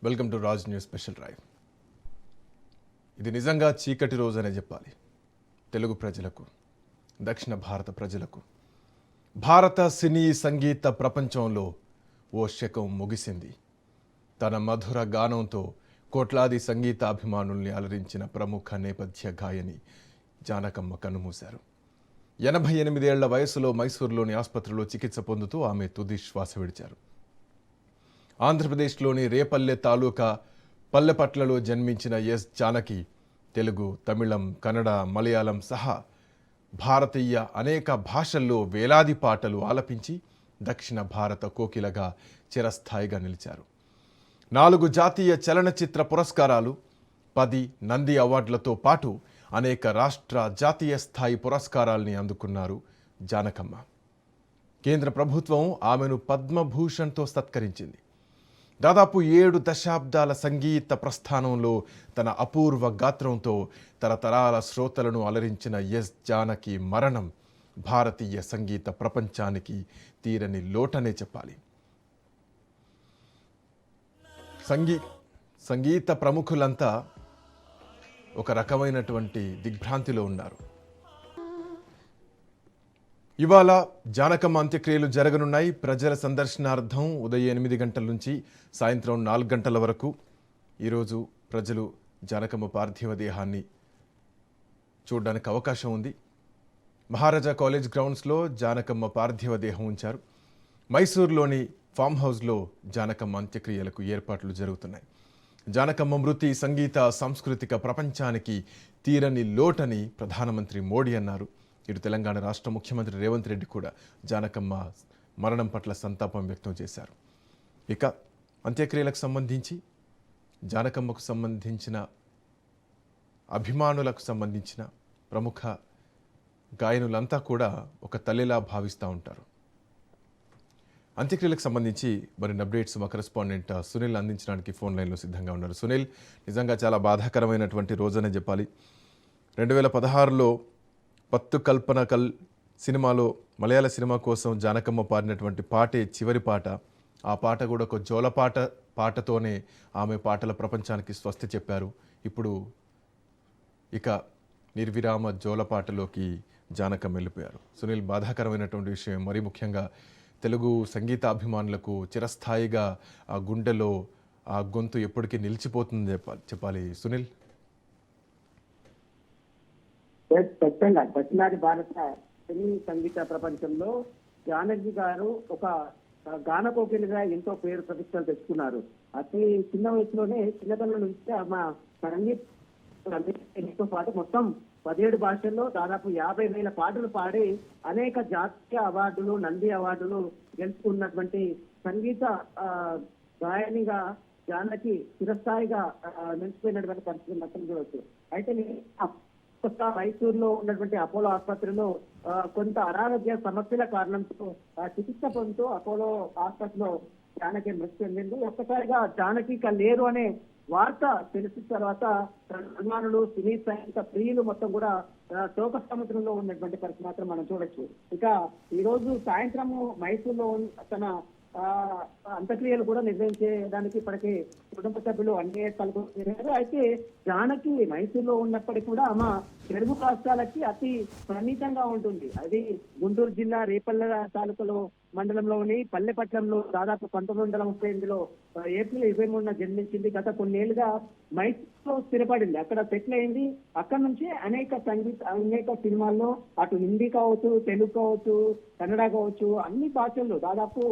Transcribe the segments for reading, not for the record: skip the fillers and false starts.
Welcome to Raj news special drive. ఇది నిజంగా చీకటి రోజు అనే చెప్పాలి. తెలుగు ప్రజలకు, దక్షిణ భారత ప్రజలకు, భారత సినీ సంగీత ప్రపంచంలో ఓ శకం ముగిసింది. తన మధుర గానంతో కోట్లాది సంగీత అభిమానుల్ని అలరించిన ప్రముఖ నేపథ్య గాయని జానకమ్మ కన్నుమూశారు. 88 ఏళ్ల వయసులో మైసూరులోని ఆసుపత్రిలో చికిత్స పొందుతూ ఆమె తుది శ్వాస విడిచారు. ఆంధ్రప్రదేశ్లోని రేపల్లె తాలూకా పల్లెపట్లలో జన్మించిన ఎస్ జానకి తెలుగు, తమిళం, కన్నడ, మలయాళం సహా భారతీయ అనేక భాషల్లో వేలాది పాటలు ఆలపించి దక్షిణ భారత కోకిలగా చిరస్థాయిగా నిలిచారు. 4 జాతీయ చలనచిత్ర పురస్కారాలు, 10 నంది అవార్డులతో పాటు అనేక రాష్ట్ర, జాతీయ స్థాయి పురస్కారాల్ని అందుకున్నారు జానకమ్మ. కేంద్ర ప్రభుత్వం ఆమెను పద్మభూషణ్తో సత్కరించింది. దాదాపు 7 దశాబ్దాల సంగీత ప్రస్థానంలో తన అపూర్వ గాత్రంతో తరతరాల శ్రోతలను అలరించిన ఎస్ జానకి మరణం భారతీయ సంగీత ప్రపంచానికి తీరని లోటనే చెప్పాలి. సంగీత ప్రముఖులంతా ఒక రకమైనటువంటి దిగ్భ్రాంతిలో ఉన్నారు. ఇవాళ జానకమ్మ అంత్యక్రియలు జరగనున్నాయి. ప్రజల సందర్శనార్థం ఉదయం 8 గంటల నుంచి సాయంత్రం 4 గంటల వరకు ఈరోజు ప్రజలు జానకమ్మ పార్థివ దేహాన్ని చూడడానికి అవకాశం ఉంది. మహారాజా కాలేజ్ గ్రౌండ్స్లో జానకమ్మ పార్థివ దేహం ఉంచారు. మైసూరులోని ఫామ్ హౌస్లో జానకమ్మ అంత్యక్రియలకు ఏర్పాట్లు జరుగుతున్నాయి. జానకమ్మ మృతి సంగీత సాంస్కృతిక ప్రపంచానికి తీరని లోటని ప్రధానమంత్రి మోడీ అన్నారు. ఇటు తెలంగాణ రాష్ట్ర ముఖ్యమంత్రి రేవంత్ రెడ్డి కూడా జానకమ్మ మరణం పట్ల సంతాపం వ్యక్తం చేశారు. ఇక అంత్యక్రియలకు సంబంధించి జానకమ్మకు సంబంధించిన అభిమానులకు సంబంధించిన ప్రముఖ గాయనులంతా కూడా ఒక తల్లిలా భావిస్తూ ఉంటారు. అంత్యక్రియలకు సంబంధించి మరిన్ని అప్డేట్స్ మా కరెస్పాండెంట్ సునీల్ అందించడానికి ఫోన్ లైన్లో సిద్ధంగా ఉన్నారు. సునీల్, నిజంగా చాలా బాధాకరమైనటువంటి రోజనే చెప్పాలి. 2016లో పత్తు కల్పన సినిమాలో, మలయాళ సినిమా కోసం జానకమ్మ పాడినటువంటి పాటే చివరి పాట. ఆ పాట కూడా ఒక పాటతోనే ఆమె పాటల ప్రపంచానికి స్వస్తి చెప్పారు. ఇప్పుడు ఇక నిర్విరామ జోలపాటలోకి జానకమ్మ వెళ్ళిపోయారు. సునీల్, బాధాకరమైనటువంటి విషయం. మరీ ముఖ్యంగా తెలుగు సంగీతాభిమానులకు చిరస్థాయిగా ఆ గుండెలో ఆ గొంతు ఎప్పటికీ నిలిచిపోతుంది చెప్పాలి. సునీల్, ఖచ్చితంగా దక్షిణాది భారత సినీ సంగీత ప్రపంచంలో జానకి గారు ఒక గాన కోకిలుగా ఎంతో పేరు ప్రతిష్టలు తెచ్చుకున్నారు. అతి చిన్న వయసులోనే, చిన్నతనం నుంచి మా సంగీతంతో పాటు మొత్తం 17 భాషల్లో దాదాపు 50,000 పాటలు పాడి అనేక జాతీయ అవార్డులు, నంది అవార్డులు గెలుచుకున్నటువంటి సంగీత గాయనిగా జానకి చిరస్థాయిగా నిలిచిపోయినటువంటి పరిస్థితి మొత్తం చూడవచ్చు. అయితే మైసూరులో ఉన్నటువంటి అపోలో ఆసుపత్రిలో కొంత అనారోగ్య సమస్యల కారణంతో చికిత్స పొందుతూ అపోలో ఆసుపత్రిలో జానకి మృతి చెందింది. ఒక్కసారిగా జానకి లేరు అనే వార్త తెలిసిన తర్వాత అభిమానులు, సినీ సంగీత ప్రియులు మొత్తం కూడా శోక సముద్రంలో ఉన్నటువంటి పరిస్థితి మాత్రం మనం చూడొచ్చు. ఇక ఈ రోజు సాయంత్రము మైసూరులో తన అంత్యక్రియలు కూడా నిర్వహించేదానికి ఇప్పటికీ కుటుంబ సభ్యులు అన్ని కలుగుతున్నారు. అయితే జానకి మైసూరులో ఉన్నప్పటికీ కూడా ఆమె తెలుగు రాష్ట్రాలకి అతి సన్నిహితంగా ఉంటుంది. అది గుంటూరు జిల్లా రేపల్లె తాలూకాలో మండలంలోని పల్లెపట్నంలో దాదాపు 1938లో ఏప్రిల్ 23న జన్మించింది. గత కొన్నేళ్లుగా మైసూరులో స్థిరపడింది, అక్కడ సెటిల్ అయింది. అక్కడ నుంచి అనేక సినిమాల్లో అటు హిందీ కావచ్చు, తెలుగు కావచ్చు, కన్నడ కావచ్చు, అన్ని భాషల్లో దాదాపు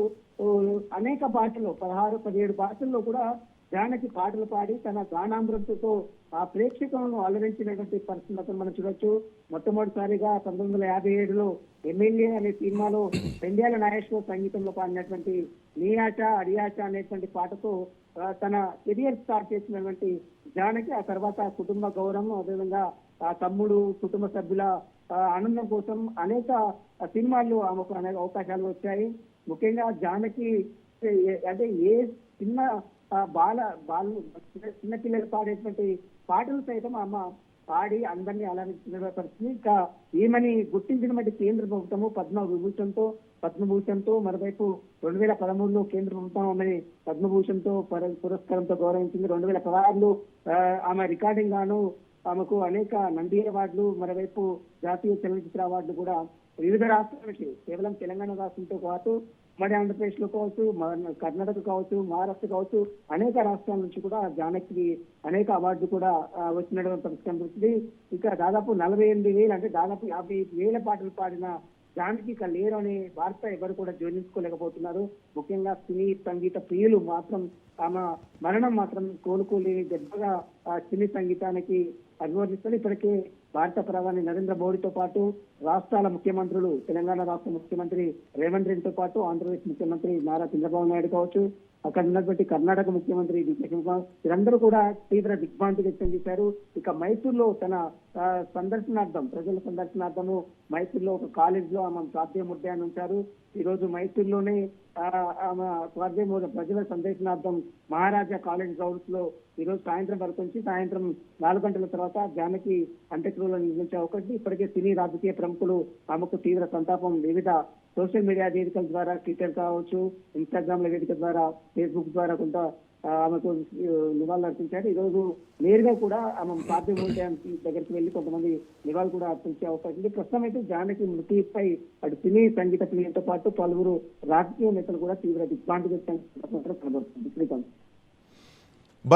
అనేక భాషల్లో 16-17 భాషల్లో కూడా జానకి పాటలు పాడి తన గానామృతంతో ఆ ప్రేక్షకులను అలరించినటువంటి పరిస్థితులను మనం చూడొచ్చు. మొట్టమొదటిసారిగా 1957లో ఎమ్మెల్యే అనే సినిమాలో పెండ్యాల నాగేశ్వర సంగీతంలో పాడినటువంటి నీ ఆశ అడియాశ అనేటువంటి పాటతో తన కెరియర్ స్టార్ట్ చేసినటువంటి జానకి ఆ తర్వాత కుటుంబ గౌరవం, అదేవిధంగా ఆ తమ్ముడు, కుటుంబ సభ్యుల ఆనందం కోసం అనేక సినిమాల్లో ఆమెకు అనేక అవకాశాలు వచ్చాయి. ముఖ్యంగా జానకి అంటే ఏ చిన్న చిన్న పిల్లలు పాడేటువంటి పాటలు సైతం అమ్మ పాడి అందరినీ అలరించిన పరిస్థితి. ఇంకా ఈమెని గుర్తించిన బట్టి కేంద్ర ప్రభుత్వము పద్మభూషణ్తో మరోవైపు 2013లో కేంద్ర ప్రభుత్వం ఆమెని పద్మభూషణ్తో పురస్కారంతో గౌరవించింది. 2016లో ఆమె రికార్డింగ్ గాను ఆమెకు అనేక నంది అవార్డులు, మరోవైపు జాతీయ చలనచిత్ర అవార్డులు కూడా వివిధ రాష్ట్రాలకి, కేవలం తెలంగాణ రాష్ట్రంతో పాటు మరి ఆంధ్రప్రదేశ్ లో కావచ్చు, కర్ణాటక కావచ్చు, మహారాష్ట్ర కావచ్చు, అనేక రాష్ట్రాల నుంచి కూడా జానకి అనేక అవార్డులు కూడా వచ్చినటువంటి పరిస్థితి కనిపిస్తుంది. ఇక దాదాపు 48,000 అంటే దాదాపు 50,000 పాటలు పాడిన జానకి ఇక లేరు అనే వార్త ఎవరు కూడా జీర్ణించుకోలేకపోతున్నారు. ముఖ్యంగా సినీ సంగీత ప్రియులు మాత్రం ఆమె మరణం మాత్రం కోలుకోలేని దెబ్బగా సినీ సంగీతానికి అభివర్ణిస్తుంది. ఇప్పటికే భారత ప్రధాని నరేంద్ర మోడీతో పాటు రాష్ట్రాల ముఖ్యమంత్రులు, తెలంగాణ రాష్ట్ర ముఖ్యమంత్రి రేవంత్ రెడ్డితో పాటు ఆంధ్రప్రదేశ్ ముఖ్యమంత్రి నారా చంద్రబాబు నాయుడు కావచ్చు, అక్కడ ఉన్నటువంటి కర్ణాటక ముఖ్యమంత్రి డికే శివకుమార్, వీరందరూ కూడా తీవ్ర దిగ్భ్రాంతి వ్యక్తం చేశారు. ఇక మైసూర్లో తన సందర్శనార్థం, ప్రజల సందర్శనార్థము మైసూర్లో ఒక కాలేజ్ లో ఆమె ప్రార్థన ముద్దాన్ని ఉంచారు. ఈ రోజు మైసూర్లోనే ఆమె ప్రార్థన ప్రజల సందర్శనార్థం మహారాజా కాలేజ్ గ్రౌండ్స్ లో ఈ రోజు సాయంత్రం వరకు నుంచి సాయంత్రం 4 గంటల తర్వాత జానకి అంత్యక్రియలు నిర్వహించే అవకాశం. ఇప్పటికే సినీ రాజకీయ ప్రముఖులు ఆమెకు తీవ్ర సంతాపం వివిధ సోషల్ మీడియా వేదికల ద్వారా, ట్విట్టర్ కావచ్చు, ఇన్స్టాగ్రామ్ వేదిక ద్వారా, ఫేస్బుక్ ద్వారా కొంత ఆమెకు నివాళులు అర్పించారు. ఈ రోజు నేరుగా కూడా ఆమె పార్థివ మూర్తి దగ్గరికి వెళ్లి కొంతమంది నివాళులు కూడా అర్పించే అవకాశం ఉంది. ప్రస్తుతం అయితే జానకి మృతిపై అటు సినీ సంగీత ప్రియులతో పాటు పలువురు రాజకీయ నేతలు కూడా తీవ్ర దిగ్భ్రాంతి వ్యక్తం కనబడుతుంది. శ్రీకాంత్.